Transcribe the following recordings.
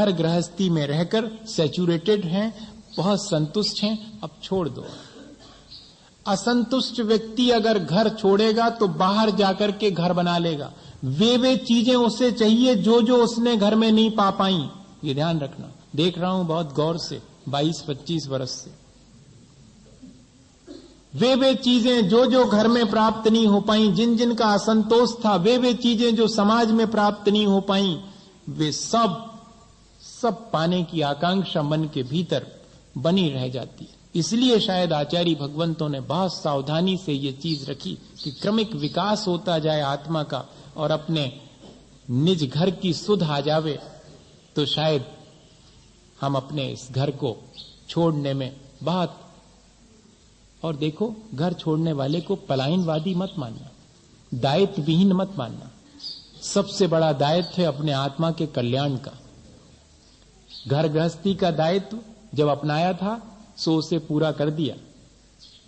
घर गृहस्थी में रहकर सैचुरेटेड हैं, बहुत संतुष्ट हैं, अब छोड़ दो। असंतुष्ट व्यक्ति अगर घर छोड़ेगा तो बाहर जाकर के घर बना लेगा। वे चीजें उसे चाहिए जो जो उसने घर में नहीं पा पाई। ये ध्यान रखना, देख रहा हूं बहुत गौर से 22-25 वर्ष से। वे चीजें जो जो घर में प्राप्त नहीं हो पाई, जिन जिन का असंतोष था, वे चीजें जो समाज में प्राप्त नहीं हो पाई, वे सब पाने की आकांक्षा मन के भीतर बनी रह जाती है। इसलिए शायद आचार्य भगवंतों ने बहुत सावधानी से ये चीज रखी कि क्रमिक विकास होता जाए आत्मा का और अपने निज घर की सुध आ जावे, तो शायद हम अपने इस घर को छोड़ने में बहुत। और देखो, घर छोड़ने वाले को पलायनवादी मत मानना, दायित्व विहीन मत मानना। सबसे बड़ा दायित्व है अपने आत्मा के कल्याण का। घर गृहस्थी का दायित्व जब अपनाया था सो उसे पूरा कर दिया।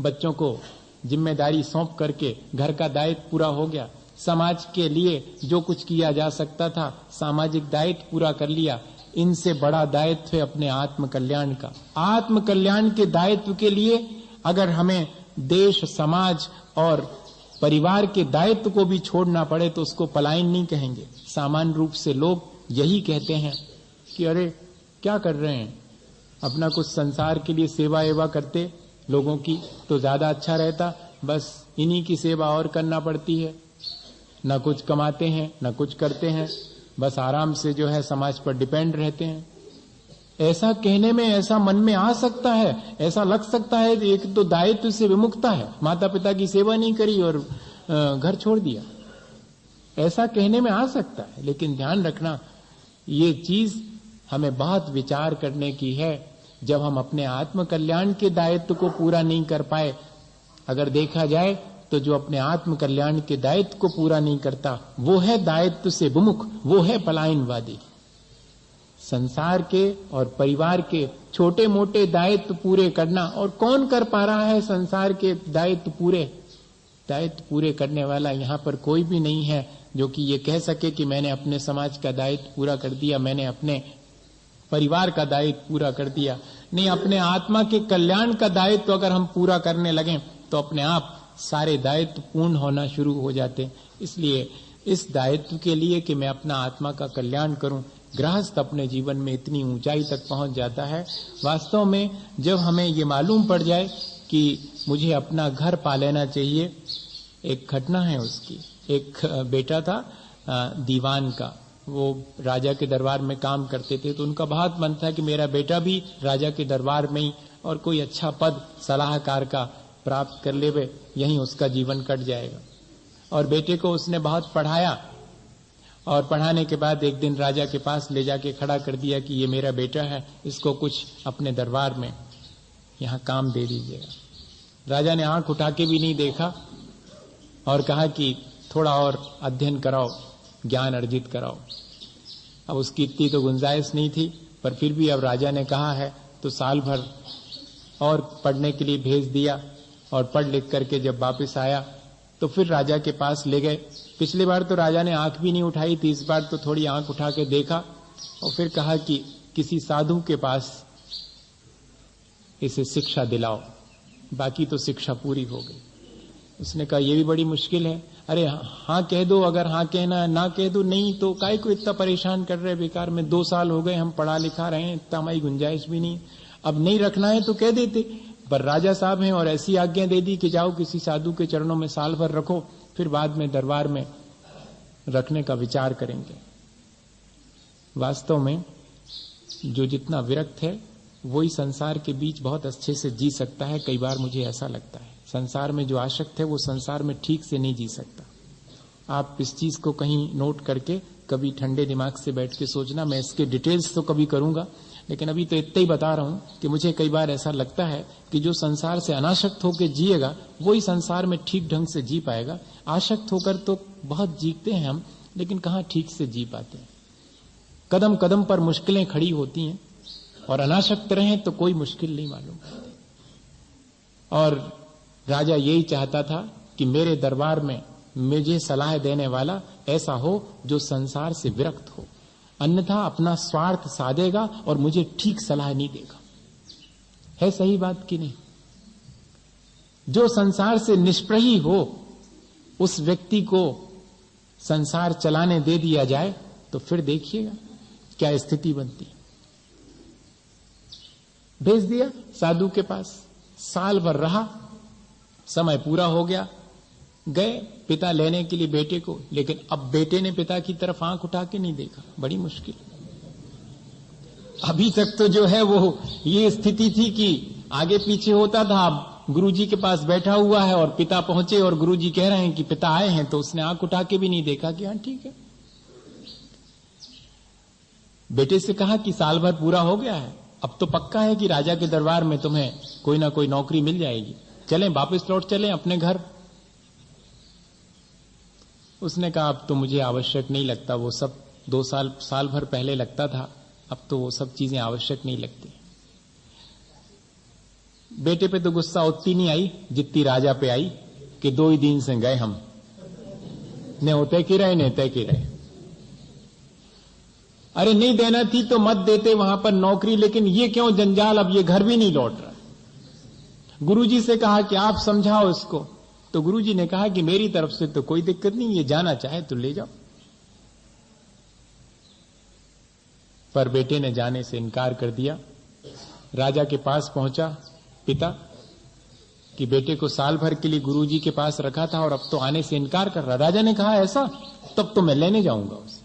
बच्चों को जिम्मेदारी सौंप करके घर का दायित्व पूरा हो गया। समाज के लिए जो कुछ किया जा सकता था, सामाजिक दायित्व पूरा कर लिया। इनसे बड़ा दायित्व है अपने आत्म कल्याण का। आत्म कल्याण के दायित्व के लिए अगर हमें देश, समाज और परिवार के दायित्व को भी छोड़ना पड़े तो उसको पलायन नहीं कहेंगे। सामान्य रूप से लोग यही कहते हैं कि अरे क्या कर रहे हैं, अपना कुछ संसार के लिए सेवा एवा करते लोगों की तो ज्यादा अच्छा रहता, बस इन्हीं की सेवा और करना पड़ती है, न कुछ कमाते हैं न कुछ करते हैं, बस आराम से जो है समाज पर डिपेंड रहते हैं। ऐसा कहने में ऐसा मन में आ सकता है, ऐसा लग सकता है कि एक तो दायित्व से विमुखता है, माता पिता की सेवा नहीं करी और घर छोड़ दिया, ऐसा कहने में आ सकता है। लेकिन ध्यान रखना, ये चीज हमें बहुत विचार करने की है। जब हम अपने आत्म कल्याण के दायित्व को पूरा नहीं कर पाए, अगर देखा जाए तो जो अपने आत्म कल्याण के दायित्व को पूरा नहीं करता वो है दायित्व से विमुख, वो है पलायनवादी। संसार के और परिवार के छोटे मोटे दायित्व पूरे करना, और कौन कर पा रहा है संसार के दायित्व पूरे? दायित्व पूरे करने वाला यहाँ पर कोई भी नहीं है जो कि ये कह सके कि मैंने अपने समाज का दायित्व पूरा कर दिया, मैंने अपने परिवार का दायित्व पूरा कर दिया। नहीं, अपने आत्मा के कल्याण का दायित्व अगर हम पूरा करने लगें तो अपने आप सारे दायित्व पूर्ण होना शुरू हो जाते। इसलिए इस दायित्व के लिए कि मैं अपना आत्मा का कल्याण करूं, गृहस्थ अपने जीवन में इतनी ऊंचाई तक पहुंच जाता है। वास्तव में जब हमें ये मालूम पड़ जाए कि मुझे अपना घर पा लेना चाहिए। एक घटना है उसकी, एक बेटा था दीवान का, वो राजा के दरबार में काम करते थे, तो उनका बहुत मन था कि मेरा बेटा भी राजा के दरबार में ही और कोई अच्छा पद सलाहकार का प्राप्त कर लेवे, यहीं उसका जीवन कट जाएगा। और बेटे को उसने बहुत पढ़ाया और पढ़ाने के बाद एक दिन राजा के पास ले जाके खड़ा कर दिया कि ये मेरा बेटा है, इसको कुछ अपने दरबार में यहाँ काम दे दीजिएगा। राजा ने आंख उठा के भी नहीं देखा और कहा कि थोड़ा और अध्ययन कराओ, ज्ञान अर्जित कराओ। अब उसकी इतनी तो गुंजाइश नहीं थी, पर फिर भी अब राजा ने कहा है तो साल भर और पढ़ने के लिए भेज दिया। और पढ़ लिख करके जब वापस आया तो फिर राजा के पास ले गए। पिछली बार तो राजा ने आंख भी नहीं उठाई थी, इस बार तो थोड़ी आंख उठा के देखा और फिर कहा कि किसी साधु के पास इसे शिक्षा दिलाओ, बाकी तो शिक्षा पूरी हो गई। उसने कहा ये भी बड़ी मुश्किल है। अरे हाँ कह दो, अगर हाँ कहना है, ना कह दो नहीं तो काहे को इतना परेशान कर रहे बेकार में। 2 साल हो गए हम पढ़ा लिखा रहे हैं, इतना हमारी गुंजाइश भी नहीं, अब नहीं रखना है तो कह देते। पर राजा साहब हैं और ऐसी आज्ञा दे दी कि जाओ किसी साधु के चरणों में साल भर रखो, फिर बाद में दरबार में रखने का विचार करेंगे। वास्तव में जो जितना विरक्त है वही संसार के बीच बहुत अच्छे से जी सकता है। कई बार मुझे ऐसा लगता है संसार में जो आसक्त है वो संसार में ठीक से नहीं जी सकता। आप इस चीज को कहीं नोट करके कभी ठंडे दिमाग से बैठ के सोचना। मैं इसके डिटेल्स तो कभी करूंगा, लेकिन अभी तो इतना ही बता रहा हूं कि मुझे कई बार ऐसा लगता है कि जो संसार से अनासक्त होकर जिएगा वही संसार में ठीक ढंग से जी पाएगा। आसक्त होकर तो बहुत जीते हैं हम, लेकिन कहाँ ठीक से जी पाते हैं। कदम कदम पर मुश्किलें खड़ी होती हैं और अनासक्त रहें तो कोई मुश्किल नहीं मालूम। और राजा यही चाहता था कि मेरे दरबार में मुझे सलाह देने वाला ऐसा हो जो संसार से विरक्त हो। अन्यथा अपना स्वार्थ साधेगा और मुझे ठीक सलाह नहीं देगा। है सही बात कि नहीं? जो संसार से निष्प्रही हो उस व्यक्ति को संसार चलाने दे दिया जाए तो फिर देखिएगा क्या स्थिति बनती है। भेज दिया साधु के पास, साल भर रहा, समय पूरा हो गया, गए पिता लेने के लिए बेटे को, लेकिन अब बेटे ने पिता की तरफ आंख उठा के नहीं देखा। बड़ी मुश्किल। अभी तक तो जो है वो ये स्थिति थी कि आगे पीछे होता था, अब गुरुजी के पास बैठा हुआ है और पिता पहुंचे और गुरुजी कह रहे हैं कि पिता आए हैं, तो उसने आंख उठा के भी नहीं देखा कि हाँ ठीक है। बेटे से कहा कि साल भर पूरा हो गया है, अब तो पक्का है कि राजा के दरबार में तुम्हें कोई ना कोई नौकरी मिल जाएगी, चलें वापस लौट चलें अपने घर। उसने कहा अब तो मुझे आवश्यक नहीं लगता, वो सब 2 साल भर पहले लगता था, अब तो वो सब चीजें आवश्यक नहीं लगती। बेटे पे तो गुस्सा उतनी नहीं आई जितनी राजा पे आई कि 2 ही दिन से गए हम, ने होते कि रहे, ने तय कि रहे। अरे नहीं देना थी तो मत देते वहां पर नौकरी, लेकिन ये क्यों जंजाल, अब ये घर भी नहीं लौट रहा। गुरुजी से कहा कि आप समझाओ इसको, तो गुरुजी ने कहा कि मेरी तरफ से तो कोई दिक्कत नहीं, ये जाना चाहे तो ले जाओ। पर बेटे ने जाने से इनकार कर दिया। राजा के पास पहुंचा पिता कि बेटे को साल भर के लिए गुरुजी के पास रखा था और अब तो आने से इनकार कर रहा। राजा ने कहा ऐसा, तब तो मैं लेने जाऊंगा उसे।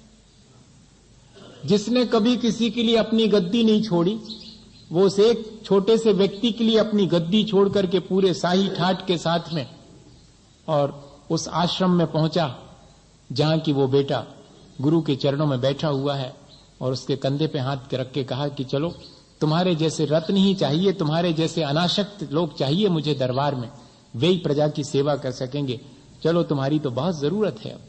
जिसने कभी किसी के लिए अपनी गद्दी नहीं छोड़ी, वो उस एक छोटे से व्यक्ति के लिए अपनी गद्दी छोड़ करके पूरे शाही ठाट के साथ में और उस आश्रम में पहुंचा जहां की वो बेटा गुरु के चरणों में बैठा हुआ है, और उसके कंधे पे हाथ रख के कहा कि चलो तुम्हारे जैसे रत्न ही चाहिए, तुम्हारे जैसे अनासक्त लोग चाहिए मुझे दरबार में, वे ही प्रजा की सेवा कर सकेंगे, चलो तुम्हारी तो बहुत जरूरत है। अब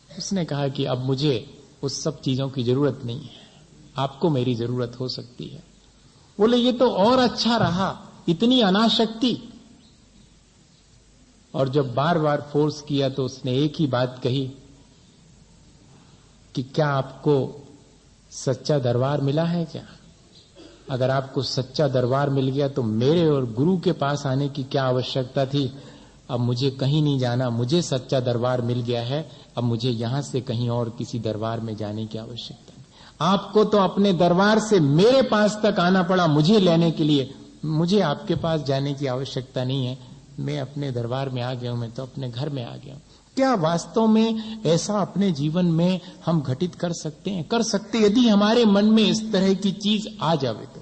उसने कहा कि अब मुझे उस सब चीजों की जरूरत नहीं है, आपको मेरी जरूरत हो सकती है। बोले ये तो और अच्छा रहा, इतनी अनाशक्ति। और जब बार बार फोर्स किया तो उसने एक ही बात कही कि क्या आपको सच्चा दरबार मिला है क्या? अगर आपको सच्चा दरबार मिल गया तो मेरे और गुरु के पास आने की क्या आवश्यकता थी? अब मुझे कहीं नहीं जाना, मुझे सच्चा दरबार मिल गया है, अब मुझे यहां से कहीं और किसी दरबार में जाने की आवश्यकता नहीं। आपको तो अपने दरबार से मेरे पास तक आना पड़ा मुझे लेने के लिए, मुझे आपके पास जाने की आवश्यकता नहीं है, मैं अपने दरबार में आ गया हूं, मैं तो अपने घर में आ गया हूं। क्या वास्तव में ऐसा अपने जीवन में हम घटित कर सकते हैं? कर सकते, यदि हमारे मन में इस तरह की चीज आ जावे तो।